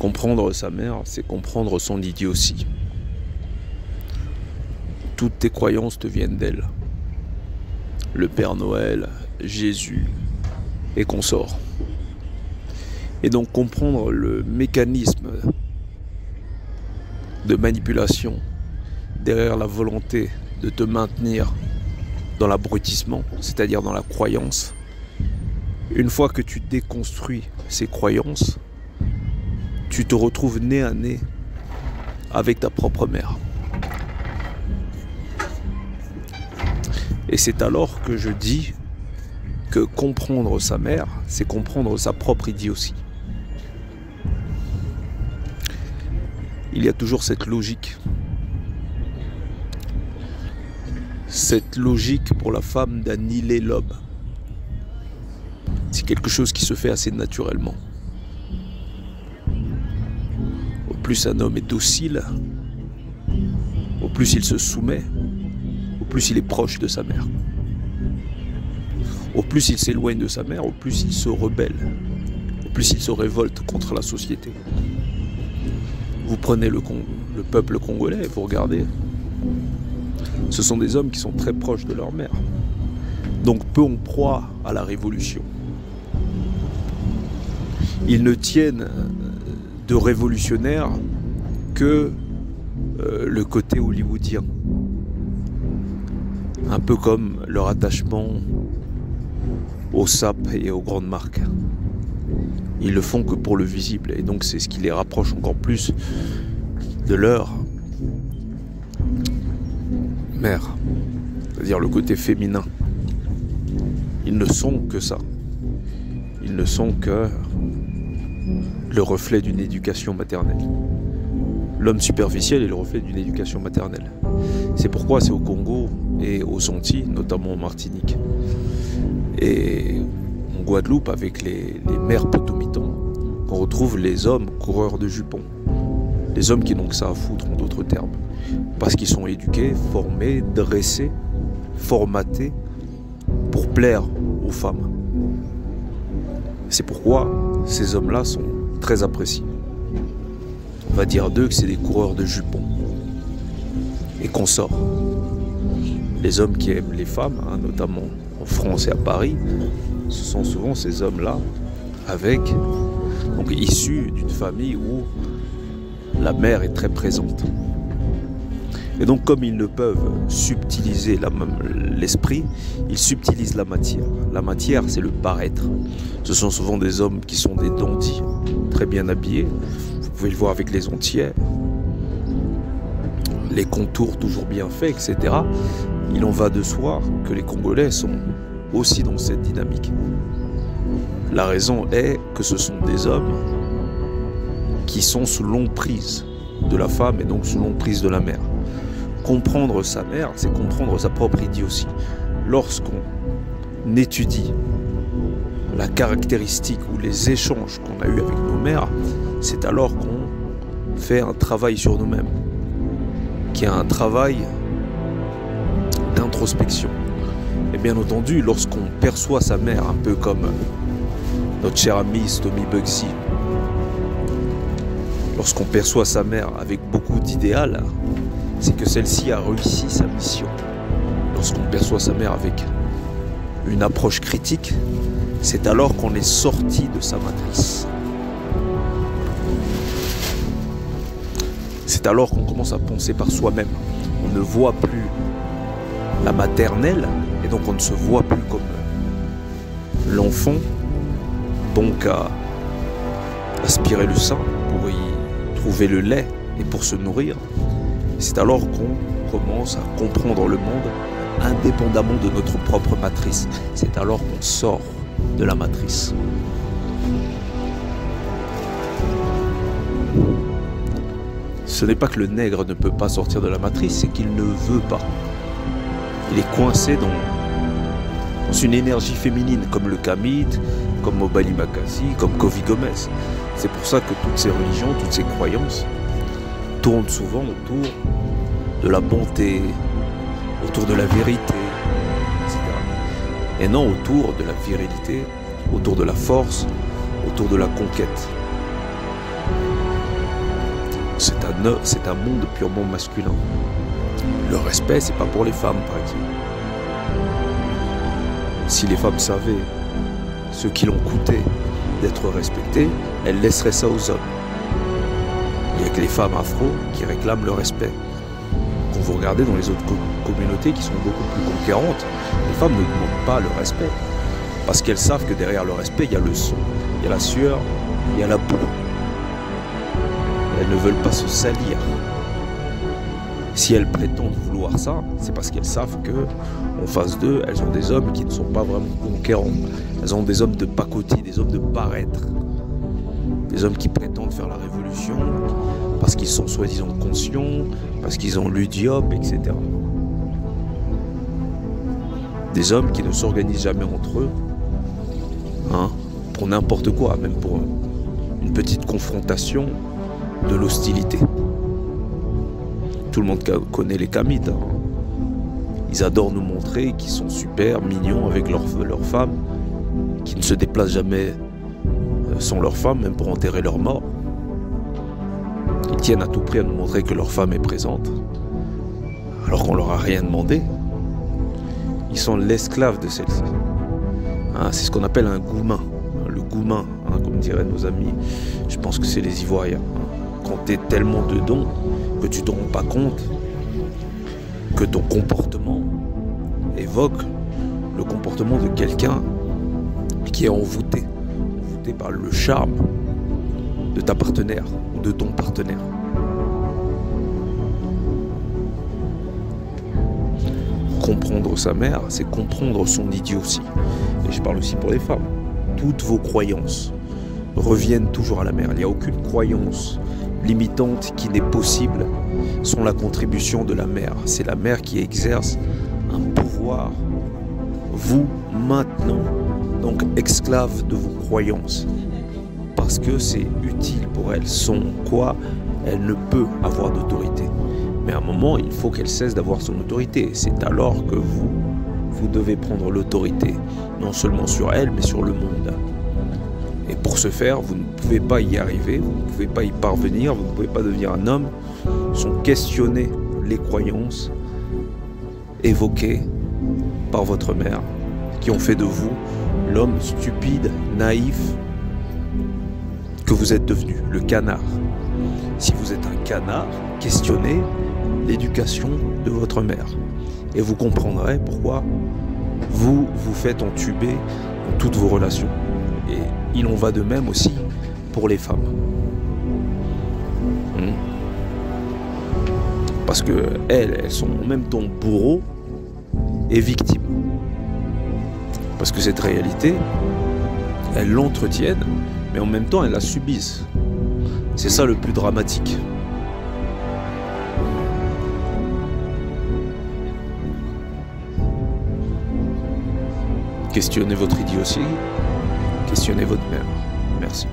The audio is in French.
Comprendre sa mère, c'est comprendre son idiotie. Toutes tes croyances te viennent d'elle. Le Père Noël, Jésus et consorts. Et donc comprendre le mécanisme de manipulation derrière la volonté de te maintenir dans l'abrutissement, c'est-à-dire dans la croyance. Une fois que tu déconstruis ces croyances, tu te retrouves nez à nez avec ta propre mère. Et c'est alors que je dis que comprendre sa mère, c'est comprendre sa propre idiotie. Il y a toujours cette logique. Cette logique pour la femme d'annihiler l'homme. C'est quelque chose qui se fait assez naturellement. Au plus un homme est docile, au plus il se soumet, au plus il est proche de sa mère. Au plus il s'éloigne de sa mère, au plus il se rebelle, au plus il se révolte contre la société. Vous prenez le peuple congolais et vous regardez. Ce sont des hommes qui sont très proches de leur mère. Donc peu en proie à la révolution. Ils ne tiennent de révolutionnaire que le côté hollywoodien. Un peu comme leur attachement aux sapes et aux grandes marques. Ils le font que pour le visible. Et donc c'est ce qui les rapproche encore plus de leur mère. C'est-à-dire le côté féminin. Ils ne sont que ça. Ils ne sont que le reflet d'une éducation maternelle. L'homme superficiel est le reflet d'une éducation maternelle. C'est pourquoi c'est au Congo et aux Antilles, notamment en Martinique, et en Guadeloupe avec les mères potomitans, qu'on retrouve les hommes coureurs de jupons. Les hommes qui n'ont que ça à foutre, en d'autres termes. Parce qu'ils sont éduqués, formés, dressés, formatés pour plaire aux femmes. C'est pourquoi ces hommes-là sont très appréciés. On va dire d'eux que c'est des coureurs de jupons et consorts. Les hommes qui aiment les femmes, hein, notamment en France et à Paris, ce sont souvent ces hommes-là donc issus d'une famille où la mère est très présente. Et donc comme ils ne peuvent subtiliser l'esprit, ils subtilisent la matière. La matière, c'est le paraître. Ce sont souvent des hommes qui sont des dandys, très bien habillés. Vous pouvez le voir avec les entières, les contours toujours bien faits, etc. Il en va de soi que les Congolais sont aussi dans cette dynamique. La raison est que ce sont des hommes qui sont sous l'emprise de la femme et donc sous l'emprise de la mère. Comprendre sa mère, c'est comprendre sa propre idiotie. Lorsqu'on étudie la caractéristique ou les échanges qu'on a eus avec nos mères, c'est alors qu'on fait un travail sur nous-mêmes, qui est un travail d'introspection. Et bien entendu, lorsqu'on perçoit sa mère un peu comme notre cher ami Tommy Bugsy, lorsqu'on perçoit sa mère avec beaucoup d'idéal, c'est que celle-ci a réussi sa mission. Lorsqu'on perçoit sa mère avec une approche critique, c'est alors qu'on est sorti de sa matrice. C'est alors qu'on commence à penser par soi-même. On ne voit plus la maternelle, et donc on ne se voit plus comme l'enfant, donc à aspirer le sein pour y trouver le lait et pour se nourrir. C'est alors qu'on commence à comprendre le monde indépendamment de notre propre matrice. C'est alors qu'on sort de la matrice. Ce n'est pas que le nègre ne peut pas sortir de la matrice, c'est qu'il ne veut pas. Il est coincé dans une énergie féminine, comme le Kamit, comme Mobali Makasi, comme Kofi Gomez. C'est pour ça que toutes ces religions, toutes ces croyances tournent souvent autour de la bonté, autour de la vérité, etc. Et non autour de la virilité, autour de la force, autour de la conquête. c'est un monde purement masculin. Le respect, c'est pas pour les femmes, par exemple. Si les femmes savaient ce qu'ils ont coûté d'être respectées, elles laisseraient ça aux hommes. Il n'y a que les femmes afro qui réclament le respect. Quand vous regardez dans les autres communautés qui sont beaucoup plus conquérantes, les femmes ne demandent pas le respect. Parce qu'elles savent que derrière le respect, il y a le sang, il y a la sueur, il y a la boue. Elles ne veulent pas se salir. Si elles prétendent vouloir ça, c'est parce qu'elles savent qu'en face d'eux, elles ont des hommes qui ne sont pas vraiment conquérants. Elles ont des hommes de pacotille, des hommes de paraître. Des hommes qui prétendent faire la révolution parce qu'ils sont soi-disant conscients, parce qu'ils ont lu Diop, etc. Des hommes qui ne s'organisent jamais entre eux, pour n'importe quoi, même pour une petite confrontation, de l'hostilité. Tout le monde connaît les Kamites. Ils adorent nous montrer qu'ils sont super mignons avec leurs femmes, qui ne se déplacent jamais sans leurs femmes, même pour enterrer leurs morts. Ils tiennent à tout prix à nous montrer que leur femme est présente, alors qu'on leur a rien demandé. Ils sont l'esclave de celle-ci. C'est ce qu'on appelle un goumin. Le goumin, comme diraient nos amis, je pense que c'est les Ivoiriens. Quand tu es tellement dedans que tu ne te rends pas compte que ton comportement évoque le comportement de quelqu'un qui est envoûté par le charme de ta partenaire ou de ton partenaire. Comprendre sa mère, c'est comprendre son idiotie. Et je parle aussi pour les femmes. Toutes vos croyances reviennent toujours à la mère. Il n'y a aucune croyance limitante qui n'est possible sans la contribution de la mère. C'est la mère qui exerce un pouvoir, vous, maintenant, donc esclave de vos croyances. Parce que c'est utile pour elle. Sans quoi, elle ne peut avoir d'autorité. Mais à un moment, il faut qu'elle cesse d'avoir son autorité. C'est alors que vous devez prendre l'autorité, non seulement sur elle, mais sur le monde. Et pour ce faire, vous ne pouvez pas y arriver, vous ne pouvez pas y parvenir, vous ne pouvez pas devenir un homme sans questionner les croyances évoquées par votre mère, qui ont fait de vous l'homme stupide, naïf que vous êtes devenu, le canard. Si vous êtes un canard, questionnez l'éducation de votre mère. Et vous comprendrez pourquoi vous vous faites entuber dans toutes vos relations. Et il en va de même aussi pour les femmes. Parce que elles sont en même temps bourreaux et victimes. Parce que cette réalité, elles l'entretiennent, mais en même temps elles la subissent. C'est ça le plus dramatique. Questionnez votre idiotie, questionnez votre mère. Merci.